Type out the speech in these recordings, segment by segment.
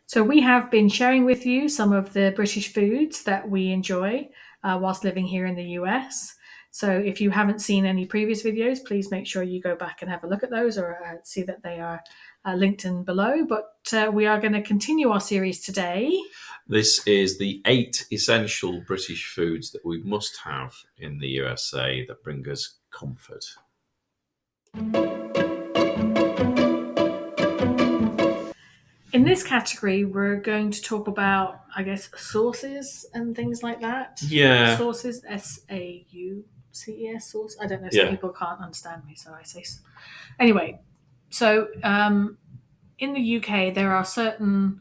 So, we have been sharing with you some of the British foods that we enjoy whilst living here in the US. So, if you haven't seen any previous videos, please make sure you go back and have a look at those or see that they are linked in below. But we are going to continue our series today. This is the 8 essential British foods that we must have in the USA that bring us comfort. In this category, we're going to talk about, I guess, sauces and things like that. Yeah. Sauces, SAUCES, sauce. I don't know. Some people can't understand me, so I say. Anyway, so in the UK, there are certain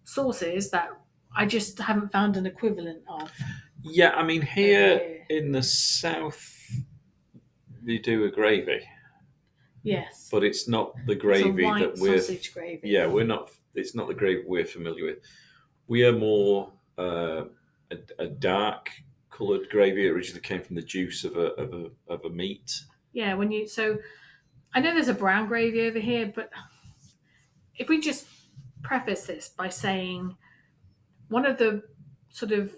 sauces that I just haven't found an equivalent of. Yeah, I mean, here in the south, they do a gravy. Yes. But it's not the gravy that we're... sausage gravy. Yeah, we're not... It's not the gravy we're familiar with. We are more a dark coloured gravy. It originally came from the juice of a meat. Yeah, so I know there's a brown gravy over here, but if we just preface this by saying one of the sort of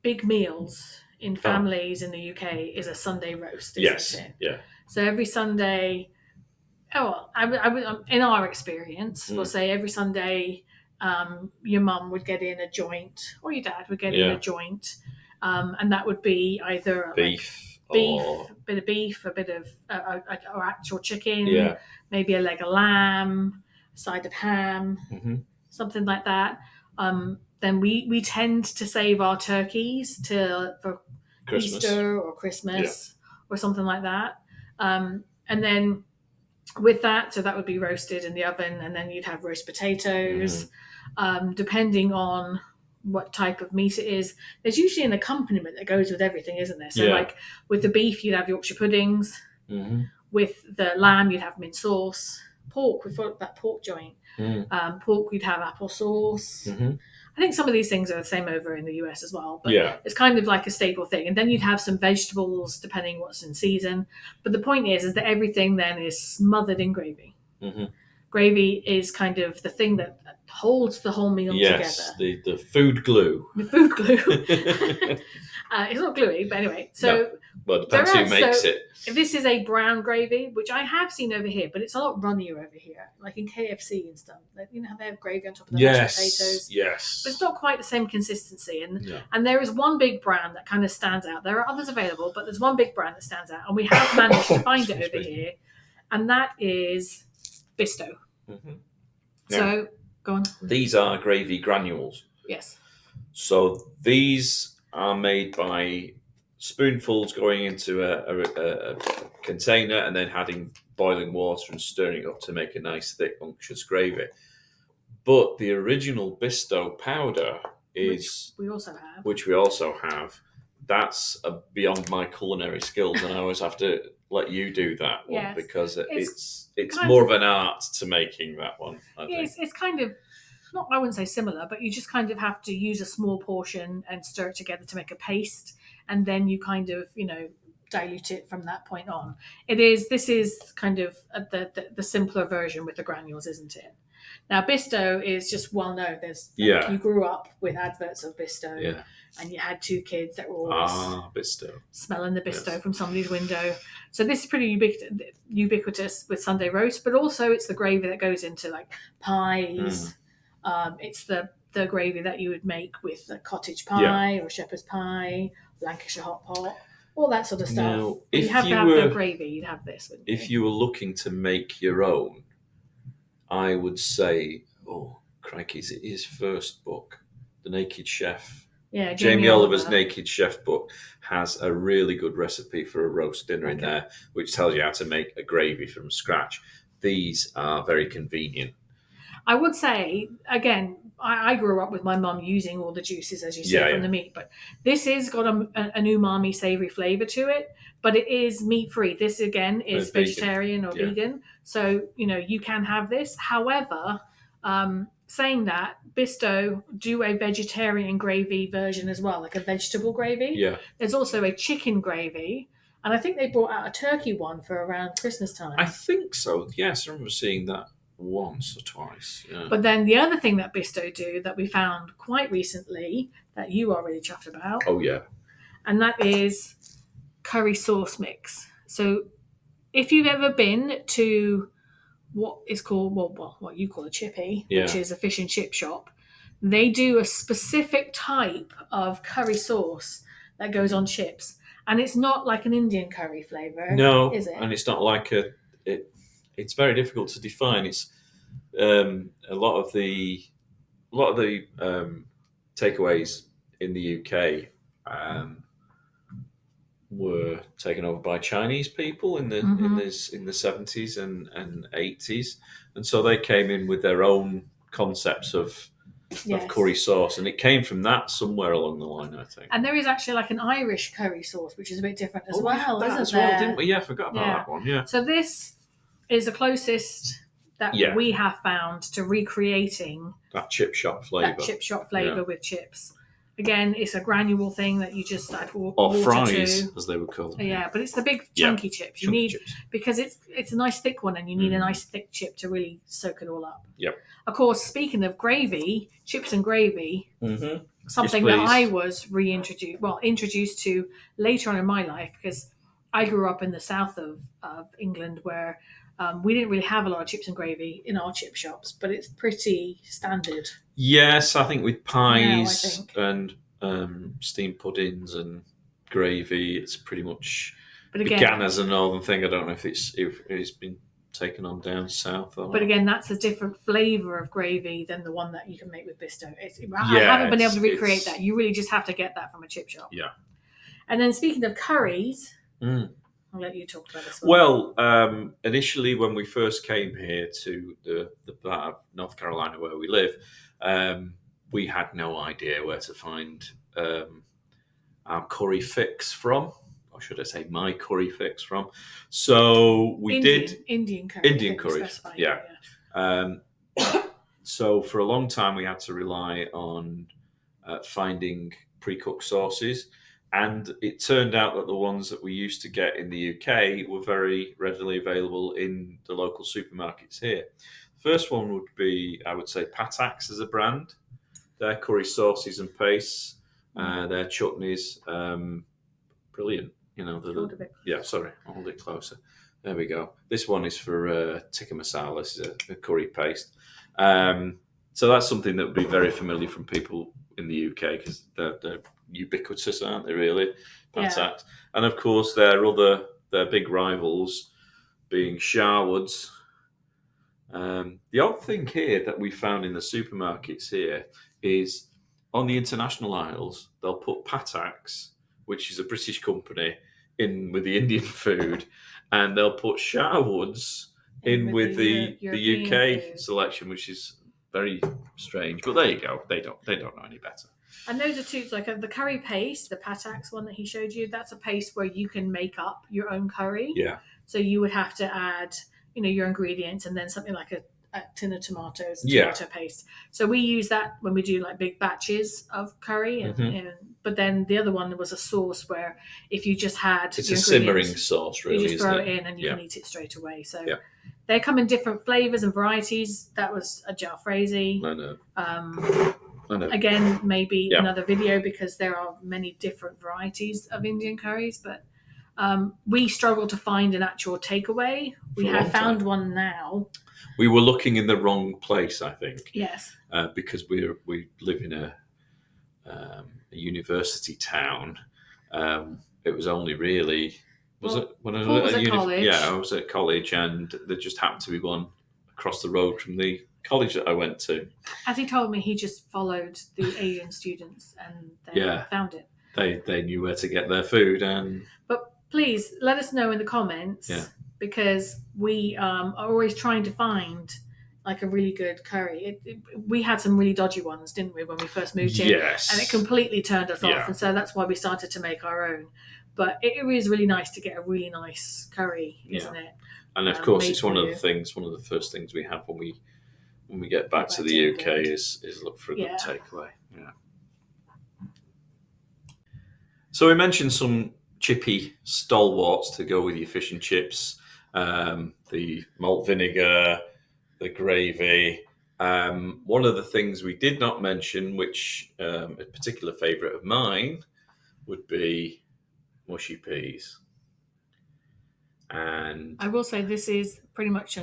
big meals in families in the UK is a Sunday roast, isn't it? Yeah. So every Sunday, in our experience, we'll say every Sunday, your mum would get in a joint, or your dad would get in a joint, and that would be either beef, a bit of beef, a bit of or actual chicken, maybe a leg of lamb, a side of ham, something like that. Then we tend to save our turkeys for Christmas. Easter or Christmas or something like that. And then with that, so that would be roasted in the oven, and then you'd have roast potatoes, depending on what type of meat it is. There's usually an accompaniment that goes with everything, isn't there? So like with the beef, you'd have Yorkshire puddings. With the lamb, you'd have mint sauce. Pork, we've got that pork joint. Pork, you'd have applesauce. I think some of these things are the same over in the US as well, but it's kind of like a staple thing. And then you'd have some vegetables depending what's in season. But the point is that everything then is smothered in gravy. Gravy is kind of the thing that holds the whole meal together. Yes, the food glue. The food glue. It's not gluey, but anyway. So, well, it depends who makes it. This is a brown gravy, which I have seen over here, but it's a lot runnier over here, like in KFC and stuff. You know how they have gravy on top of the mashed potatoes? Yes. But it's not quite the same consistency. And there is one big brand that kind of stands out. There are others available, but there's one big brand that stands out, and we have managed to find it over here, and that is Bisto. So, go on. These are gravy granules. Yes. So these are made by spoonfuls going into a container and then adding boiling water and stirring it up to make a nice thick unctuous gravy. But the original Bisto powder is... Which we also have. That's beyond my culinary skills, and I always have to let you do that one because it's more of an art to making that one. It's kind of... I wouldn't say similar, but you just kind of have to use a small portion and stir it together to make a paste, and then you kind of, dilute it from that point on. This is kind of the simpler version with the granules, isn't it? Now, Bisto is just well known. You grew up with adverts of Bisto, and you had two kids that were always Bisto. Smelling the Bisto from somebody's window. So this is pretty ubiquitous with Sunday roast, but also it's the gravy that goes into like pies. It's the gravy that you would make with the cottage pie or shepherd's pie, Lancashire hot pot, all that sort of stuff. Now, you have to have the gravy, you'd have this. If you were looking to make your own, I would say, crikey's his first book, The Naked Chef. Yeah, Jamie Oliver's Naked Chef book has a really good recipe for a roast dinner in there, which tells you how to make a gravy from scratch. These are very convenient. I would say, again, I grew up with my mum using all the juices, as you said, from the meat. But this has got an umami, savoury flavour to it. But it is meat-free. This, again, is vegetarian or vegan. So, you can have this. However, saying that, Bisto do a vegetarian gravy version as well, like a vegetable gravy. Yeah. There's also a chicken gravy. And I think they brought out a turkey one for around Christmas time. I think so. Yes, I remember seeing that. once or twice. Yeah. But then the other thing that Bisto do that we found quite recently that you are really chuffed about, Oh yeah. and that is curry sauce mix. So if you've ever been to what is called, well, what you call a chippy, which Yeah. is a fish and chip shop, they do a specific type of curry sauce that goes on chips. And it's not like an Indian curry flavour, No, is it? and it's not like it's very difficult to define. It's a lot of the takeaways in the UK were taken over by Chinese people in the in the 70s and 80s, and so they came in with their own concepts of curry sauce, and it came from that somewhere along the line, I think. And there is actually like an Irish curry sauce, which is a bit different as well, that isn't as there? well, didn't we? Yeah, I forgot about that one. Yeah. So this is the closest that we have found to recreating that chip shop flavour. With chips. Again, it's a granule thing that you just add or water fries, to. as they would call them. Yeah, but it's the big chunky chips. You need chips. Because it's a nice thick one, and you need a nice thick chip to really soak it all up. Yep. Of course, speaking of gravy, chips and gravy, something yes, that I was introduced to later on in my life, because I grew up in the south of England where we didn't really have a lot of chips and gravy in our chip shops, but it's pretty standard. Yes, I think with pies and steamed puddings and gravy, it's pretty much began as a northern thing. I don't know if it's been taken on down south. But again, that's a different flavour of gravy than the one that you can make with Bisto. I haven't been able to recreate that. You really just have to get that from a chip shop. Yeah. And then speaking of curries, I'll let you talk about this one. Well, initially when we first came here to the part of North Carolina where we live, we had no idea where to find our curry fix from. Or should I say my curry fix from? So we did Indian curry. Yeah. So for a long time we had to rely on finding pre-cooked sauces, and it turned out that the ones that we used to get in the UK were very readily available in the local supermarkets here. First one would be, I would say, Patak's as a brand. Their curry sauces and pastes, their chutneys, brilliant. You know, I'll hold it closer. There we go. This one is for tikka masala. This is a curry paste. So that's something that would be very familiar from people in the UK because they're ubiquitous, aren't they? Really, Patak. Yeah. And of course, their big rivals being Sharwood's. The odd thing here that we found in the supermarkets here is on the international aisles they'll put Patak's, which is a British company, in with the Indian food, and they'll put Sharwood's in with the UK food selection, which is very strange. But there you go. They don't know any better. And those are two, like the curry paste, the Patak's one that he showed you. That's a paste where you can make up your own curry. Yeah. So you would have to add, your ingredients and then something like a tin of tomatoes, tomato paste. So we use that when we do like big batches of curry. But then the other one was a sauce where if you just had it's a simmering sauce, really. You just throw it in and you can eat it straight away. So they come in different flavors and varieties. That was a jalfrezi. I know. Again, maybe another video because there are many different varieties of Indian curries, but we struggle to find an actual takeaway. We have found one now. We were looking in the wrong place, I think. Yes. Because we live in a university town. It was only really when I was at college. Yeah, I was at college, and there just happened to be one across the road from the college that I went to. As he told me, he just followed the Asian students, and they found it. They knew where to get their food, But please let us know in the comments, because we are always trying to find like a really good curry. We had some really dodgy ones, didn't we, when we first moved in? Yes. And it completely turned us off, and so that's why we started to make our own. But it is really nice to get a really nice curry, isn't it? And of course, it's one of the first things we have when we get back to the UK is look for a good takeaway. Yeah. So we mentioned some chippy stalwarts to go with your fish and chips. The malt vinegar, the gravy. One of the things we did not mention, which a particular favourite of mine, would be mushy peas. And I will say this is pretty much a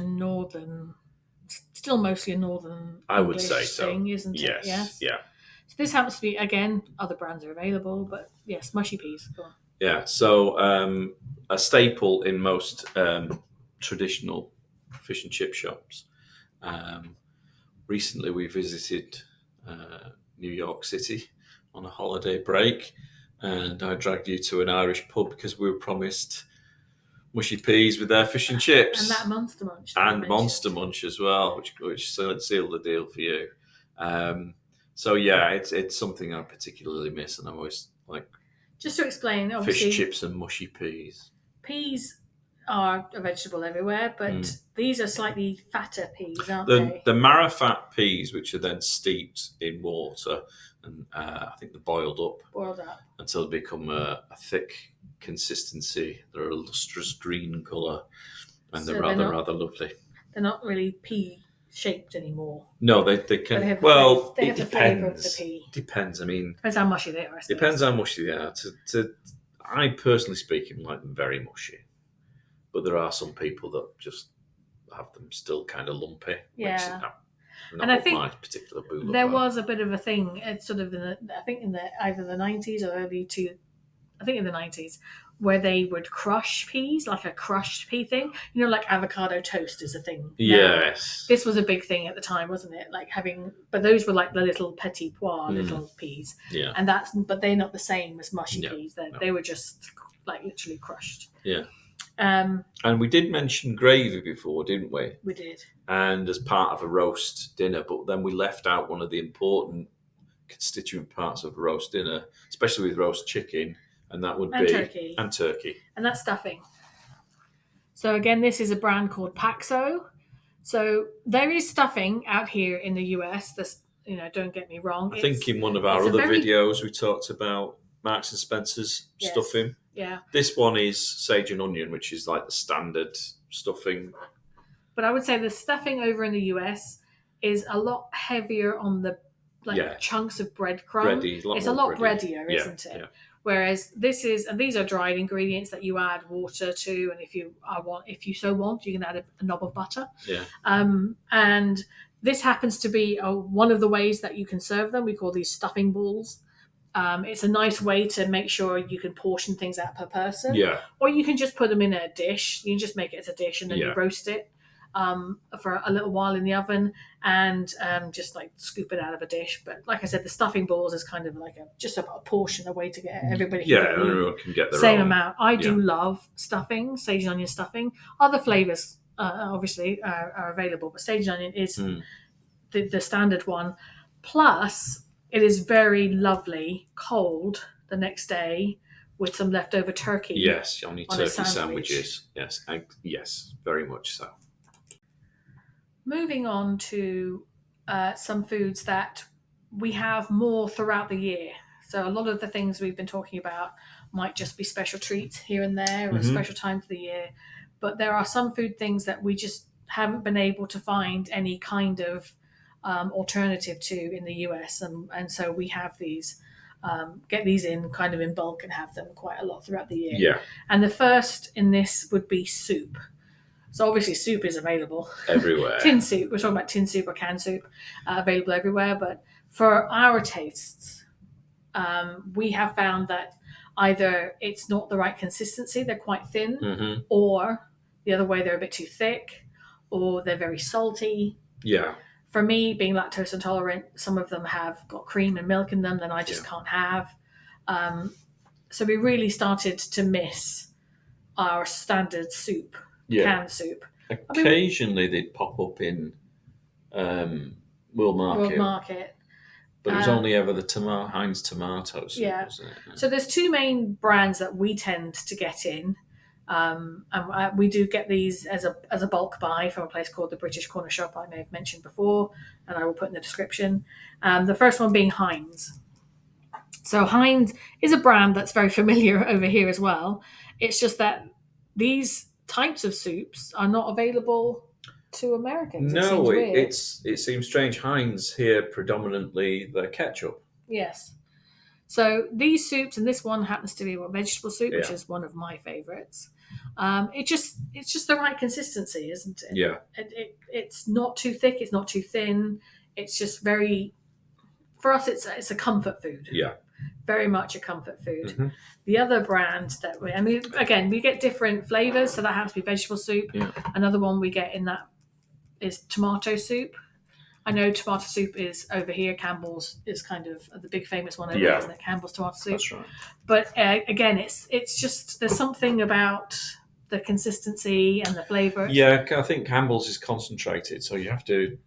still mostly a northern I would English say so. thing, isn't it? Yes. Yeah. So this happens to be, again, other brands are available, but yes, mushy peas. Go on. Yeah. So a staple in most traditional fish and chip shops. Recently, we visited New York City on a holiday break, and I dragged you to an Irish pub because we were promised mushy peas with their fish and chips. And that Monster Munch. And Monster Munch as well, which sealed the deal for you. So yeah, it's something I particularly miss, and I always like. Just to explain, obviously, fish chips and mushy peas. Peas are a vegetable everywhere, but these are slightly fatter peas, aren't they? The marrowfat peas, which are then steeped in water, and I think they're boiled up until they become a thick consistency. They're a lustrous green colour, and so they're rather lovely. They're not really pea shaped anymore. No, they can. They have the flavour of the pea. Depends. I mean, depends how mushy they are. Depends how mushy they are. I personally speaking like them very mushy, but there are some people that just have them still kind of lumpy. Yeah. And I think my particular there was a bit of a thing. It's sort of in either the 90s or early I think in the 90s, where they would crush peas, like a crushed pea thing. You know, like avocado toast is a thing. Yes. This was a big thing at the time, wasn't it? Like but those were like the little petit pois little peas. Yeah. But they're not the same as mushy peas. They were just like literally crushed. Yeah. And we did mention gravy before, didn't we? We did. And as part of a roast dinner, but then we left out one of the important constituent parts of a roast dinner, especially with roast chicken. And that would be turkey. And that's stuffing. So again, this is a brand called Paxo. So there is stuffing out here in the US. This, don't get me wrong. I think in one of our other videos we talked about Marks and Spencer's stuffing. Yeah. This one is sage and onion, which is like the standard stuffing. But I would say the stuffing over in the US is a lot heavier on the chunks of breadcrumb. It's a lot breadier, isn't it? Yeah. Whereas these are dried ingredients that you add water to, and if you so want, you can add a knob of butter. Yeah. And this happens to be one of the ways that you can serve them. We call these stuffing balls. It's a nice way to make sure you can portion things out per person. Yeah. Or you can just put them in a dish. You can just make it as a dish and then you roast it for a little while in the oven and just like scoop it out of a dish. But like I said, the stuffing balls is kind of like just a portion, a way to get everybody everyone can get their same own amount. I do love stuffing, sage and onion stuffing. Other flavors obviously are available, but sage and onion is the standard one. Plus, it is very lovely cold the next day with some leftover turkey. Yes, on your turkey sandwiches. Yes, very much so. Moving on to some foods that we have more throughout the year. So a lot of the things we've been talking about might just be special treats here and there or a special time for the year. But there are some food things that we just haven't been able to find any kind of alternative to in the US. And so we have these, get these in kind of in bulk and have them quite a lot throughout the year. Yeah. And the first in this would be soup. So obviously soup is available everywhere. Tin soup, we're talking about tin soup or canned soup, available everywhere. But for our tastes, we have found that either it's not the right consistency, they're quite thin, or the other way, they're a bit too thick, or they're very salty. Yeah. For me, being lactose intolerant, some of them have got cream and milk in them that I just can't have. So we really started to miss our standard soup. Canned soup. Occasionally they'd pop up in World Market. But it was only ever the Heinz tomato soup, wasn't it? So there's two main brands that we tend to get in. And we do get these as a bulk buy from a place called the British Corner Shop I may have mentioned before, and I will put in the description. The first one being Heinz. So Heinz is a brand that's very familiar over here as well. It's just that these types of soups are not available to Americans. No, it seems weird. it seems strange. Heinz here predominantly the ketchup. Yes. So these soups, and this one happens to be a vegetable soup, which Yeah. is one of my favourites. It's just the right consistency, isn't it? Yeah. It's not too thick. It's not too thin. It's just very, for us, it's a comfort food. Yeah. Very much a comfort food. Mm-hmm. The other brand that we get different flavours, so that happens to be vegetable soup. Yeah. Another one we get in that is tomato soup. I know tomato soup is over here. Campbell's is kind of the big famous one over here, isn't it? Campbell's tomato soup. That's right. But again, it's just there's something about the consistency and the flavour. Yeah, I think Campbell's is concentrated, so you have to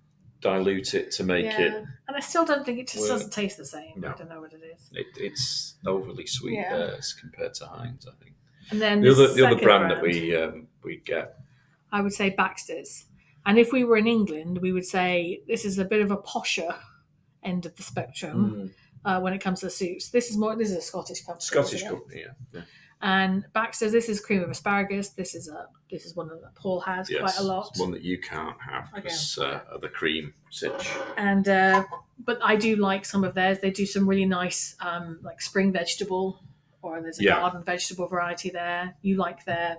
dilute it to make it. And I still don't think it just doesn't taste the same. No. I don't know what it is. It's overly sweet as compared to Heinz, I think. And then the other brand that we get, I would say Baxter's. And if we were in England, we would say this is a bit of a posher end of the spectrum when it comes to soups. This is a Scottish company. Scottish company, yeah. And Baxter's, this is cream of asparagus. This is one that Paul has quite a lot. It's one that you can't have because of the cream sitch. And but I do like some of theirs. They do some really nice like spring vegetable, or there's a garden vegetable variety there. You like their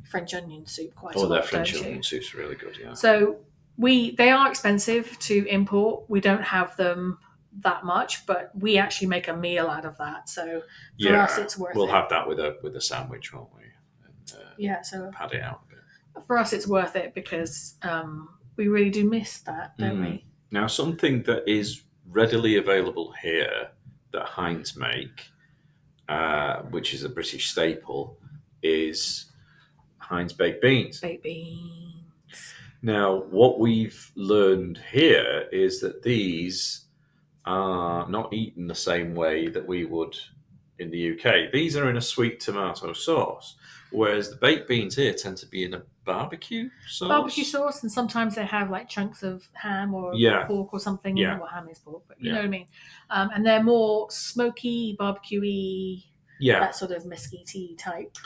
French onion soup quite a lot. Their French onion soup's really good, yeah. So they are expensive to import. We don't have them that much, but we actually make a meal out of that. So for us, it's worth it. We'll have that with a sandwich, won't we? And, so pad it out a bit. For us, it's worth it because we really do miss that, don't we? Now, something that is readily available here that Heinz make, which is a British staple, is Heinz baked beans. Baked beans. Now, what we've learned here is that these are not eaten the same way that we would in the UK. These are in a sweet tomato sauce, whereas the baked beans here tend to be in a barbecue sauce. Barbecue sauce, and sometimes they have like chunks of ham or pork or something. Yeah. Well, ham is pork, but you know what I mean. And they're more smoky, barbecue-y, that sort of mesquite type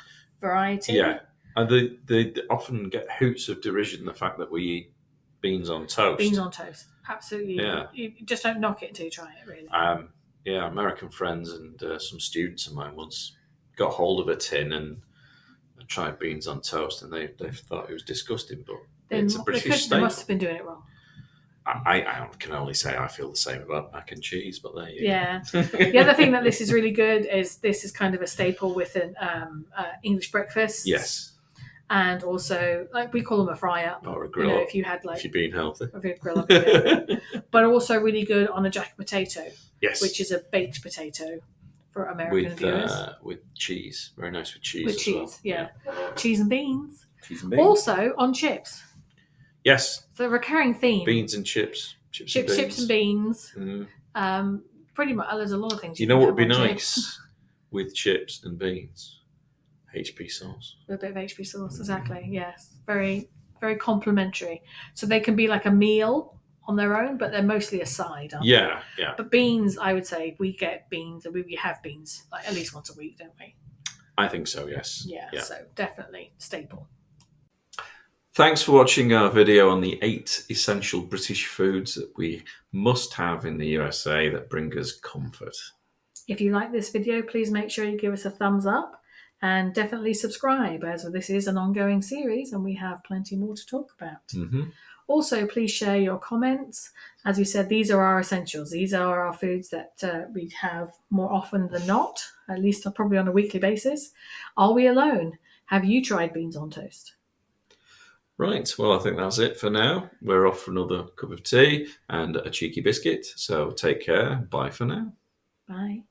variety. Yeah, and they often get hoots of derision the fact that we eat beans on toast. Beans on toast, absolutely. Yeah. You just don't knock it until you try it, really. American friends and some students of mine once got hold of a tin and tried beans on toast, and they thought it was disgusting, but it's a British staple. They must have been doing it wrong. I can only say I feel the same about mac and cheese, but there you go. The other thing that this is really good is this is kind of a staple with an English breakfast. Yes. And also, like, we call them a fry up. Or a grill up. If you had if you're being healthy. If you're grill up. Yeah. But also really good on a jacket potato. Yes. Which is a baked potato for American viewers. With cheese. Very nice with cheese. With cheese, yeah. Cheese and beans. Cheese and beans. Also on chips. Yes. It's a recurring theme. Beans and chips. Chips and beans. Pretty much, there's a lot of things. You know what would be nice with chips and beans? HP sauce. A bit of HP sauce, exactly. Yes, very, very complimentary. So they can be like a meal on their own, but they're mostly a side. Aren't they? Yeah. But beans, I would say we get beans, and we have beans like at least once a week, don't we? I think so. Yes. Yeah. So definitely staple. Thanks for watching our video on the 8 essential British foods that we must have in the USA that bring us comfort. If you like this video, please make sure you give us a thumbs up. And definitely subscribe, as this is an ongoing series and we have plenty more to talk about. Mm-hmm. Also, please share your comments. As we said, these are our essentials. These are our foods that we have more often than not, at least probably on a weekly basis. Are we alone? Have you tried beans on toast? Right, well, I think that's it for now. We're off for another cup of tea and a cheeky biscuit. So take care. Bye for now. Bye.